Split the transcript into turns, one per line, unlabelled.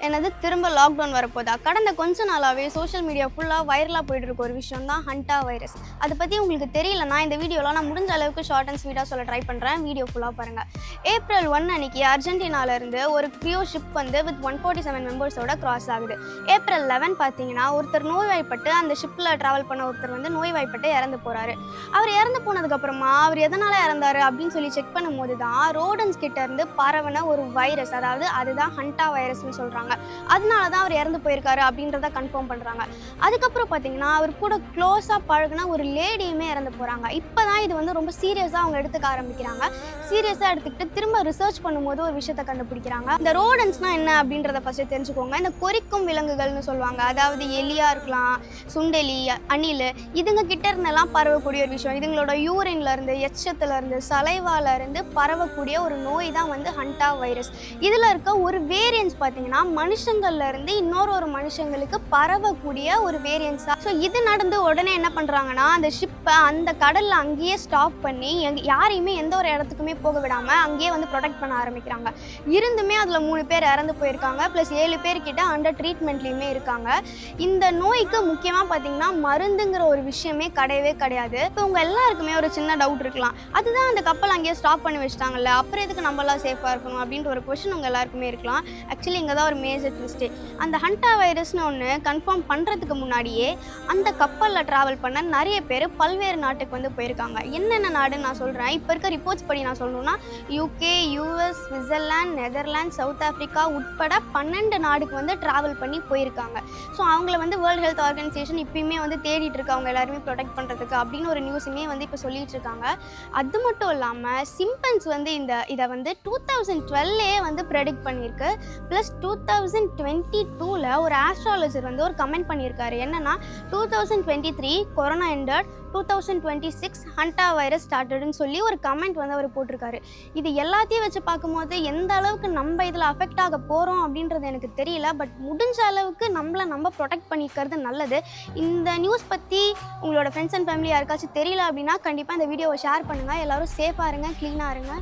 என்னது திரும்ப லாக்டவுன் வரப்போதா? கடந்த கொஞ்ச நாளாகவே சோஷியல் மீடியா ஃபுல்லாக வைரலாக போயிட்டு இருக்க ஒரு விஷயம் தான் ஹண்டா வைரஸ். அதை பற்றி உங்களுக்கு தெரியலன்னா இந்த வீடியோவில் நான் முடிஞ்ச அளவுக்கு ஷார்ட் அண்ட் ஸ்வீட்டாக சொல்ல ட்ரை பண்ணுறேன். வீடியோ ஃபுல்லாக பாருங்கள். April 1 அன்னைக்கு அர்ஜென்டினாவிலேருந்து ஒரு க்ரியூ ஷிப் வந்து வித் 147 மெம்பர்ஸோட கிராஸ் ஆகுது. April 11 பார்த்தீங்கன்னா ஒருத்தர் நோய்வாய்ப்பட்டு அந்த ஷிப்பில் ட்ராவல் பண்ண ஒருத்தர் வந்து நோய்வாய்ப்பட்டு இறந்து போகிறாரு. அவர் இறந்து போனதுக்கப்புறமா அவர் எதனால் இறந்தார் அப்படின்னு சொல்லி செக் பண்ணும்போது தான் ரோடன்ஸ் கிட்ட இருந்து பரவன ஒரு வைரஸ், அதாவது அதுதான் ஹண்டா வைரஸ்னு சொல்கிறாங்க. அதனால தான் அவர் இறந்து போயிருக்காரு அப்படின்றத கன்ஃபார்ம் பண்ணுறாங்க. அதுக்கப்புறம் பார்த்தீங்கன்னா அவர் கூட க்ளோஸாக பழகுன ஒரு லேடியுமே இறந்து போகிறாங்க. இப்போ தான் இது வந்து ரொம்ப சீரியஸாக அவங்க எடுத்துக்க ஆரம்பிக்கிறாங்க. சீரியஸாக எடுத்துக்கிட்டு திரும்ப ரிசர்ச் பண்ணும்போது ஒரு விஷயத்தை கண்டுபிடிக்கிறாங்க. இந்த ரோடன்ஸ்னால் என்ன அப்படின்றத ஃபஸ்ட்டு தெரிஞ்சுக்கோங்க. இந்த கொறிக்கும் விலங்குகள்னு சொல்லுவாங்க. அதாவது எலியாக இருக்கலாம், சுண்டெலி, அணில், இதுங்க கிட்ட இருந்தெல்லாம் பரவக்கூடிய ஒரு விஷயம். இதுங்களோட யூரின்லேருந்து, எச்சத்துலேருந்து, சலைவாலேருந்து பரவக்கூடிய ஒரு நோய் தான் வந்து ஹண்டா வைரஸ். இதில் இருக்க ஒரு வேரியன்ஸ் பார்த்தீங்கன்னா மனுஷங்கள்ல இருந்து இன்னொரு மனுஷங்களுக்கு பரவக்கூடிய ஒரு வேரியன்ஸ் தான். ஸோ இது நடந்து உடனே என்ன பண்ணுறாங்கன்னா அந்த ஷிப்பை அந்த கடலில் அங்கேயே ஸ்டாப் பண்ணி யாரையுமே எந்த ஒரு இடத்துக்குமே போக விடாமல் அங்கேயே வந்து ப்ரொடெக்ட் பண்ண ஆரம்பிக்கிறாங்க. இருந்துமே அதில் 3 பேர் இறந்து போயிருக்காங்க. ப்ளஸ் 7 பேர்கிட்ட அண்டர் ட்ரீட்மெண்ட்லேயுமே இருக்காங்க. இந்த நோய்க்கு முக்கியமாக பார்த்தீங்கன்னா மருந்துங்கிற ஒரு விஷயமே கிடையவே கிடையாது. இப்போ உங்கள் எல்லாருக்குமே ஒரு சின்ன டவுட் இருக்கலாம், அதுதான் அந்த கப்பல் அங்கேயே ஸ்டாப் பண்ணி வச்சிட்டாங்கல்ல, அப்புறம் எதுக்கு நம்மளாம் சேஃபாக இருக்கணும் அப்படின்ற ஒரு கொஸ்டின் உங்கள் எல்லாருக்குமே இருக்கலாம். ஆக்சுவலி இங்கே தான் ஒரு மேஜர் ட்விஸ்டே. அந்த ஹண்டா வைரஸ்னு ஒன்று கன்ஃபார்ம் பண்ணுறதுக்கு முன்னாடியே அந்த கப்பலில் ட்ராவல் பண்ண நிறைய பேர் பல்வேறு நாட்டுக்கு வந்து போயிருக்காங்க. என்னென்ன நாடுன்னு நான் சொல்கிறேன். இப்போ இருக்க ரிப்போர்ட்ஸ் படி நான் சொல்லணும்னா UK, US, Switzerland, Netherlands, south Africa உட்பட 12 நாடுக்கு வந்து ட்ராவல் பண்ணி போயிருக்காங்க. ஸோ அவங்கள வந்து வேர்ல்டு ஹெல்த் ஆர்கனைசேஷன் இப்பயுமே வந்து தேடிட்டு இருக்கு அவங்க எல்லாருமே ப்ரொடெக்ட் பண்ணுறதுக்கு அப்படின்னு ஒரு நியூஸுமே வந்து இப்போ சொல்லிட்டு இருக்காங்க. அது மட்டும் இல்லாமல் சிம்பன்ஸ் வந்து இதை வந்து 2012 வந்து ப்ரெடிக்ட் பண்ணியிருக்கு. ப்ளஸ் 2022 ஒரு ஆஸ்ட்ராலஜர் வந்து ஒரு கமெண்ட் பண்ணியிருக்காரு. என்னன்னா 2023 கொரோனா எண்டட், 2026 ஹண்டா வைரஸ் ஸ்டார்டட்னு சொல்லி ஒரு கமெண்ட் வந்து அவர் போட்டிருக்காரு. இது எல்லாத்தையும் வச்சு பார்க்கும்போது எந்த அளவுக்கு நம்ம இதில் அஃபெக்ட் ஆக போகிறோம் அப்படின்றது எனக்கு தெரியல. பட் முடிஞ்ச அளவுக்கு நம்ம ப்ரொடெக்ட் பண்ணிக்கிறது நல்லது. இந்த நியூஸ் பற்றி உங்களோட ஃப்ரெண்ட்ஸ் அண்ட் ஃபேமிலி யாருக்காச்சும் தெரியல அப்படின்னா கண்டிப்பாக இந்த வீடியோவை ஷேர் பண்ணுங்கள். எல்லோரும் சேஃபாக இருங்க, க்ளீனாக இருங்க.